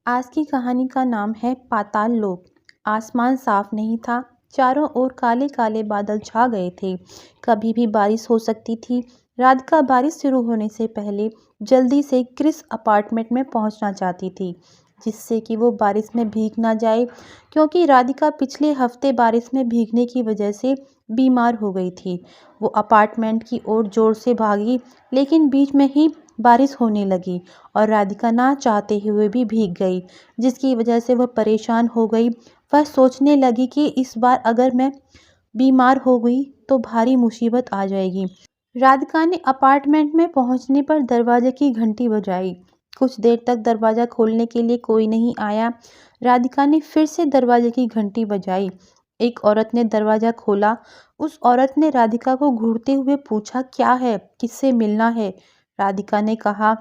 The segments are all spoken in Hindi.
आज की कहानी का नाम है पाताल लोक। आसमान साफ नहीं था, चारों ओर काले काले बादल छा गए थे। कभी भी बारिश हो सकती थी। राधिका बारिश शुरू होने से पहले जल्दी से क्रिस अपार्टमेंट में पहुंचना चाहती थी, जिससे कि वो बारिश में भीग ना जाए, क्योंकि राधिका पिछले हफ्ते बारिश में भीगने की वजह से बीमार हो गई थी। वो अपार्टमेंट की ओर जोर से भागी, लेकिन बीच में ही बारिश होने लगी और राधिका ना चाहते हुए भी भीग गई, जिसकी वजह से वह परेशान हो गई। वह सोचने लगी कि इस बार अगर मैं बीमार हो गई तो भारी मुसीबत आ जाएगी। राधिका ने अपार्टमेंट में पहुंचने पर दरवाजे की घंटी बजाई। कुछ देर तक दरवाज़ा खोलने के लिए कोई नहीं आया। राधिका ने फिर से दरवाजे की घंटी बजाई। एक औरत ने दरवाज़ा खोला। उस औरत ने राधिका को घूरते हुए पूछा, क्या है, किससे मिलना है? राधिका ने कहा,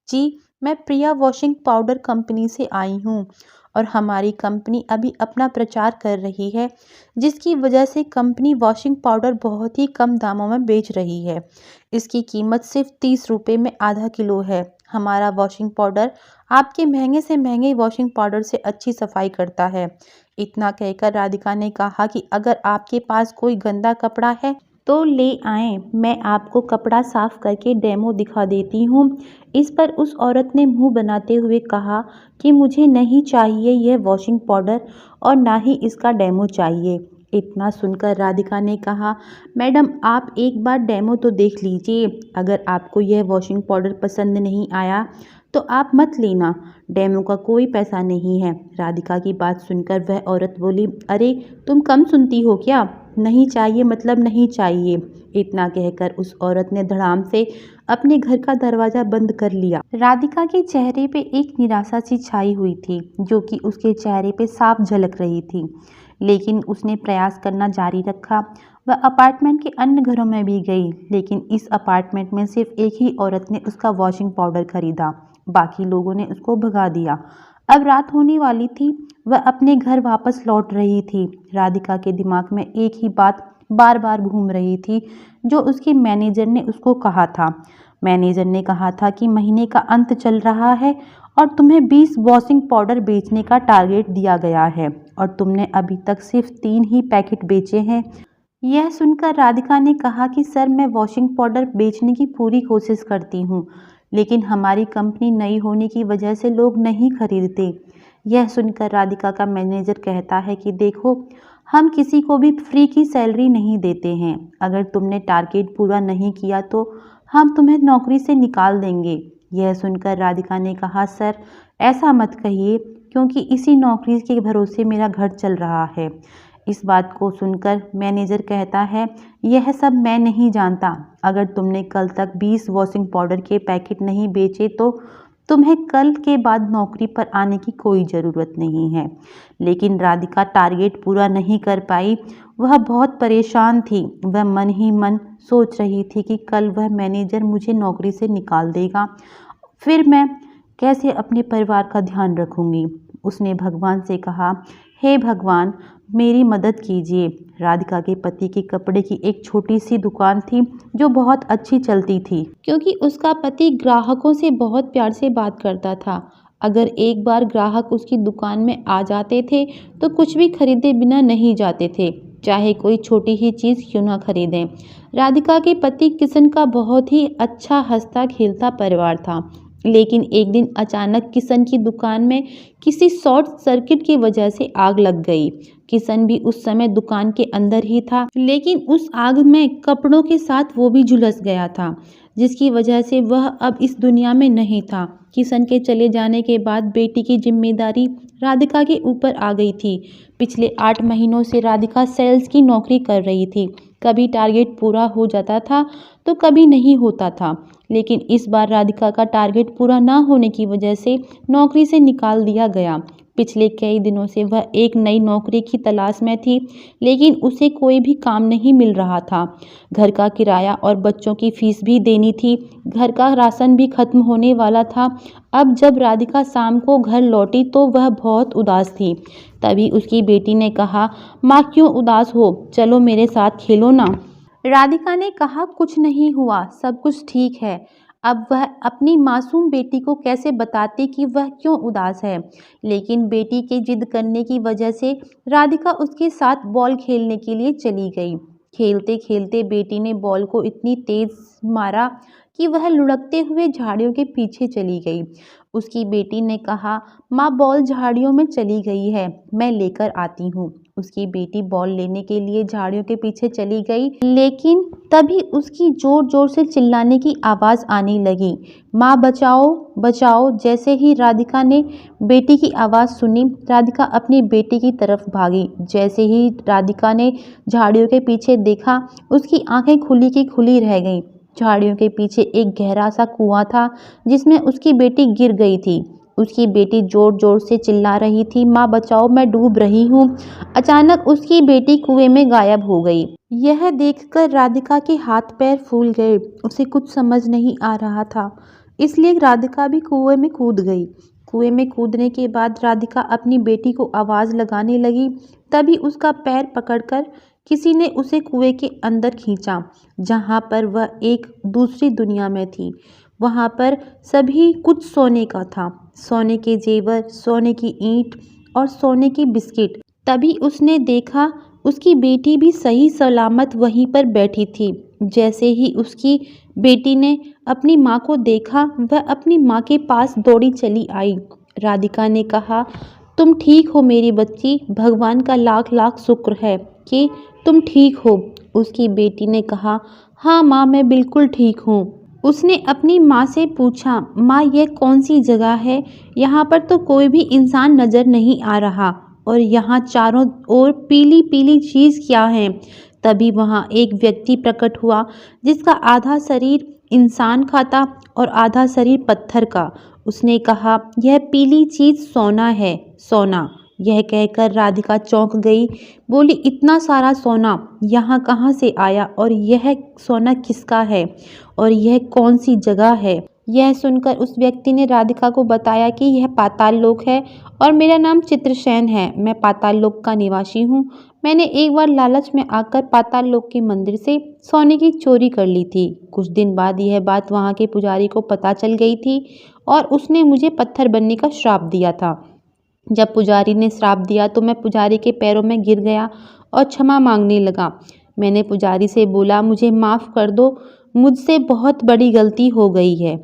जी, मैं प्रिया वॉशिंग पाउडर कंपनी से आई हूँ और हमारी कंपनी अभी अपना प्रचार कर रही है, जिसकी वजह से कंपनी वॉशिंग पाउडर बहुत ही कम दामों में बेच रही है। इसकी कीमत सिर्फ 30 रुपये में आधा किलो है। हमारा वॉशिंग पाउडर आपके महंगे से महंगे वॉशिंग पाउडर से अच्छी सफाई करता है। इतना कहकर राधिका ने कहा कि अगर आपके पास कोई गंदा कपड़ा है तो ले आएं, मैं आपको कपड़ा साफ करके डेमो दिखा देती हूँ। इस पर उस औरत ने मुंह बनाते हुए कहा कि मुझे नहीं चाहिए यह वॉशिंग पाउडर और ना ही इसका डेमो चाहिए। इतना सुनकर राधिका ने कहा, मैडम, आप एक बार डेमो तो देख लीजिए। अगर आपको यह वॉशिंग पाउडर पसंद नहीं आया तो आप मत लेना, डेमो का कोई पैसा नहीं है। राधिका की बात सुनकर वह औरत बोली, अरे तुम कम सुनती हो क्या? नहीं चाहिए मतलब नहीं चाहिए। इतना कहकर उस औरत ने धड़ाम से अपने घर का दरवाजा बंद कर लिया। राधिका के चेहरे पे एक निराशा सी छाई हुई थी, जो कि उसके चेहरे पे साफ झलक रही थी, लेकिन उसने प्रयास करना जारी रखा। वह अपार्टमेंट के अन्य घरों में भी गई, लेकिन इस अपार्टमेंट में सिर्फ एक ही औरत ने उसका वॉशिंग पाउडर खरीदा। बाकी लोगों ने उसको भगा दिया। अब रात होने वाली थी। वह अपने घर वापस लौट रही थी। राधिका के दिमाग में एक ही बात बार बार घूम रही थी, जो उसके मैनेजर ने उसको कहा था। मैनेजर ने कहा था कि महीने का अंत चल रहा है और तुम्हें 20 वॉशिंग पाउडर बेचने का टारगेट दिया गया है और तुमने अभी तक सिर्फ 3 ही पैकेट बेचे हैं। यह सुनकर राधिका ने कहा कि सर, मैं वॉशिंग पाउडर बेचने की पूरी कोशिश करती हूँ, लेकिन हमारी कंपनी नई होने की वजह से लोग नहीं खरीदते। यह सुनकर राधिका का मैनेजर कहता है कि देखो, हम किसी को भी फ्री की सैलरी नहीं देते हैं। अगर तुमने टारगेट पूरा नहीं किया तो हम तुम्हें नौकरी से निकाल देंगे। यह सुनकर राधिका ने कहा, सर ऐसा मत कहिए, क्योंकि इसी नौकरी के भरोसे मेरा घर चल रहा है। इस बात को सुनकर मैनेजर कहता है, यह सब मैं नहीं जानता। अगर तुमने कल तक 20 वॉशिंग पाउडर के पैकेट नहीं बेचे तो तुम्हें कल के बाद नौकरी पर आने की कोई ज़रूरत नहीं है। लेकिन राधिका टारगेट पूरा नहीं कर पाई। वह बहुत परेशान थी। वह मन ही मन सोच रही थी कि कल वह मैनेजर मुझे नौकरी से निकाल देगा, फिर मैं कैसे अपने परिवार का ध्यान रखूंगी। उसने भगवान से कहा, हे भगवान, मेरी मदद कीजिए। राधिका के पति की कपड़े की एक छोटी सी दुकान थी, जो बहुत अच्छी चलती थी, क्योंकि उसका पति ग्राहकों से बहुत प्यार से बात करता था। अगर एक बार ग्राहक उसकी दुकान में आ जाते थे तो कुछ भी खरीदे बिना नहीं जाते थे, चाहे कोई छोटी ही चीज़ क्यों ना खरीदें। राधिका के पति किशन का बहुत ही अच्छा हंसता खेलता परिवार था, लेकिन एक दिन अचानक किशन की दुकान में किसी शॉर्ट सर्किट की वजह से आग लग गई। किशन भी उस समय दुकान के अंदर ही था, लेकिन उस आग में कपड़ों के साथ वो भी झुलस गया था, जिसकी वजह से वह अब इस दुनिया में नहीं था। किशन के चले जाने के बाद बेटी की जिम्मेदारी राधिका के ऊपर आ गई थी। पिछले 8 महीनों से राधिका सेल्स की नौकरी कर रही थी। कभी टारगेट पूरा हो जाता था तो कभी नहीं होता था, लेकिन इस बार राधिका का टारगेट पूरा ना होने की वजह से नौकरी से निकाल दिया गया। पिछले कई दिनों से वह एक नई नौकरी की तलाश में थी, लेकिन उसे कोई भी काम नहीं मिल रहा था। घर का किराया और बच्चों की फीस भी देनी थी। घर का राशन भी खत्म होने वाला था। अब जब राधिका शाम को घर लौटी तो वह बहुत उदास थी। तभी उसकी बेटी ने कहा, माँ क्यों उदास हो, चलो मेरे साथ खेलो ना। राधिका ने कहा, कुछ नहीं हुआ, सब कुछ ठीक है। अब वह अपनी मासूम बेटी को कैसे बताती कि वह क्यों उदास है। लेकिन बेटी के जिद करने की वजह से राधिका उसके साथ बॉल खेलने के लिए चली गई। खेलते खेलते बेटी ने बॉल को इतनी तेज मारा कि वह लुढ़कते हुए झाड़ियों के पीछे चली गई। उसकी बेटी ने कहा, माँ बॉल झाड़ियों में चली गई है, मैं लेकर आती हूँ। उसकी बेटी बॉल लेने के लिए झाड़ियों के पीछे चली गई, लेकिन तभी उसकी जोर जोर से चिल्लाने की आवाज़ आने लगी, माँ बचाओ बचाओ। जैसे ही राधिका ने बेटी की आवाज़ सुनी, राधिका अपनी बेटी की तरफ भागी। जैसे ही राधिका ने झाड़ियों के पीछे देखा, उसकी आंखें खुली की खुली रह गईं। झाड़ियों के पीछे एक गहरा सा कुआं था जिसमें उसकी बेटी गिर गई थी। उसकी बेटी जोर जोर से चिल्ला रही थी, माँ बचाओ, मैं डूब रही हूँ। अचानक उसकी बेटी कुएं में गायब हो गई। यह देखकर राधिका के हाथ पैर फूल गए। उसे कुछ समझ नहीं आ रहा था, इसलिए राधिका भी कुएं में कूद गई। कुएं में कूदने के बाद राधिका अपनी बेटी को आवाज़ लगाने लगी। तभी उसका पैर पकड़कर किसी ने उसे कुएं के अंदर खींचा, जहाँ पर वह एक दूसरी दुनिया में थी। वहाँ पर सभी कुछ सोने का था, सोने के जेवर, सोने की ईंट और सोने की बिस्किट। तभी उसने देखा उसकी बेटी भी सही सलामत वहीं पर बैठी थी। जैसे ही उसकी बेटी ने अपनी माँ को देखा, वह अपनी माँ के पास दौड़ी चली आई। राधिका ने कहा, तुम ठीक हो मेरी बच्ची, भगवान का लाख लाख शुक्र है कि तुम ठीक हो। उसकी बेटी ने कहा, हाँ माँ, मैं बिल्कुल ठीक हूँ। उसने अपनी माँ से पूछा, माँ यह कौन सी जगह है? यहाँ पर तो कोई भी इंसान नज़र नहीं आ रहा, और यहाँ चारों ओर पीली पीली चीज़ क्या है? तभी वहाँ एक व्यक्ति प्रकट हुआ जिसका आधा शरीर इंसान का था और आधा शरीर पत्थर का। उसने कहा, यह पीली चीज़ सोना है, सोना। यह कहकर राधिका चौंक गई, बोली, इतना सारा सोना यहाँ कहाँ से आया, और यह सोना किसका है, और यह कौन सी जगह है? यह सुनकर उस व्यक्ति ने राधिका को बताया कि यह पाताल लोक है और मेरा नाम चित्रसेन है। मैं पाताल लोक का निवासी हूँ। मैंने एक बार लालच में आकर पाताल लोक के मंदिर से सोने की चोरी कर ली थी। कुछ दिन बाद यह बात वहाँ के पुजारी को पता चल गई थी और उसने मुझे पत्थर बनने का श्राप दिया था। जब पुजारी ने श्राप दिया तो मैं पुजारी के पैरों में गिर गया और क्षमा मांगने लगा। मैंने पुजारी से बोला, मुझे माफ़ कर दो, मुझसे बहुत बड़ी गलती हो गई है।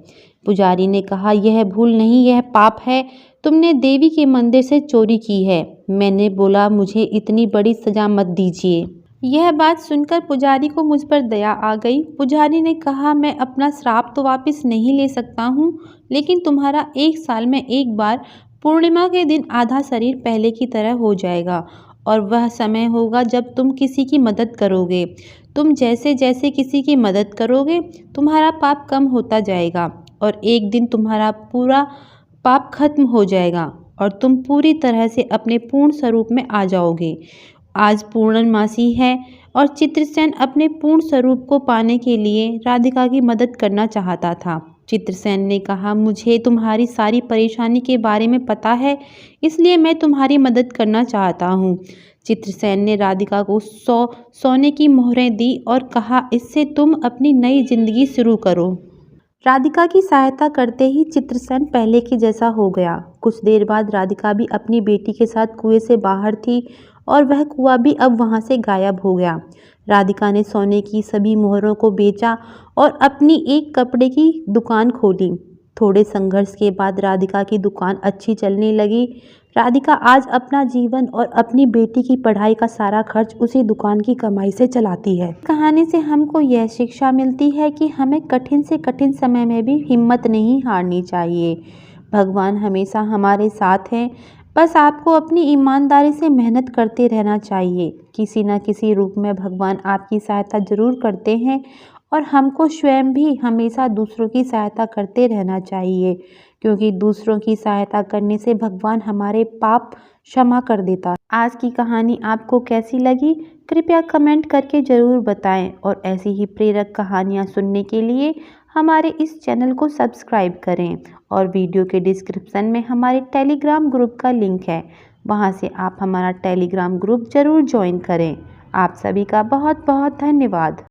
पुजारी ने कहा, यह भूल नहीं, यह पाप है, तुमने देवी के मंदिर से चोरी की है। मैंने बोला, मुझे इतनी बड़ी सज़ा मत दीजिए। यह बात सुनकर पुजारी को मुझ पर दया आ गई। पुजारी ने कहा, मैं अपना श्राप तो वापस नहीं ले सकता हूँ, लेकिन तुम्हारा 1 साल में एक बार पूर्णिमा के दिन आधा शरीर पहले की तरह हो जाएगा, और वह समय होगा जब तुम किसी की मदद करोगे। तुम जैसे जैसे किसी की मदद करोगे, तुम्हारा पाप कम होता जाएगा, और एक दिन तुम्हारा पूरा पाप खत्म हो जाएगा और तुम पूरी तरह से अपने पूर्ण स्वरूप में आ जाओगे। आज पूर्णमासी है और चित्रसेन अपने पूर्ण स्वरूप को पाने के लिए राधिका की मदद करना चाहता था। चित्रसेन ने कहा, मुझे तुम्हारी सारी परेशानी के बारे में पता है, इसलिए मैं तुम्हारी मदद करना चाहता हूँ। चित्रसेन ने राधिका को 100 सोने की मोहरें दी और कहा, इससे तुम अपनी नई जिंदगी शुरू करो। राधिका की सहायता करते ही चित्रसेन पहले की जैसा हो गया। कुछ देर बाद राधिका भी अपनी बेटी के साथ कुएं से बाहर थी और वह कुआं भी अब वहां से गायब हो गया। राधिका ने सोने की सभी मोहरों को बेचा और अपनी एक कपड़े की दुकान खोली। थोड़े संघर्ष के बाद राधिका की दुकान अच्छी चलने लगी। राधिका आज अपना जीवन और अपनी बेटी की पढ़ाई का सारा खर्च उसी दुकान की कमाई से चलाती है। कहानी से हमको यह शिक्षा मिलती है कि हमें कठिन से कठिन समय में भी हिम्मत नहीं हारनी चाहिए। भगवान हमेशा हमारे साथ हैं, बस आपको अपनी ईमानदारी से मेहनत करते रहना चाहिए। किसी न किसी रूप में भगवान आपकी सहायता जरूर करते हैं, और हमको स्वयं भी हमेशा दूसरों की सहायता करते रहना चाहिए, क्योंकि दूसरों की सहायता करने से भगवान हमारे पाप क्षमा कर देता है। आज की कहानी आपको कैसी लगी, कृपया कमेंट करके ज़रूर बताएं, और ऐसी ही प्रेरक कहानियां सुनने के लिए हमारे इस चैनल को सब्सक्राइब करें। और वीडियो के डिस्क्रिप्शन में हमारे टेलीग्राम ग्रुप का लिंक है, वहां से आप हमारा टेलीग्राम ग्रुप ज़रूर ज्वाइन करें। आप सभी का बहुत बहुत धन्यवाद।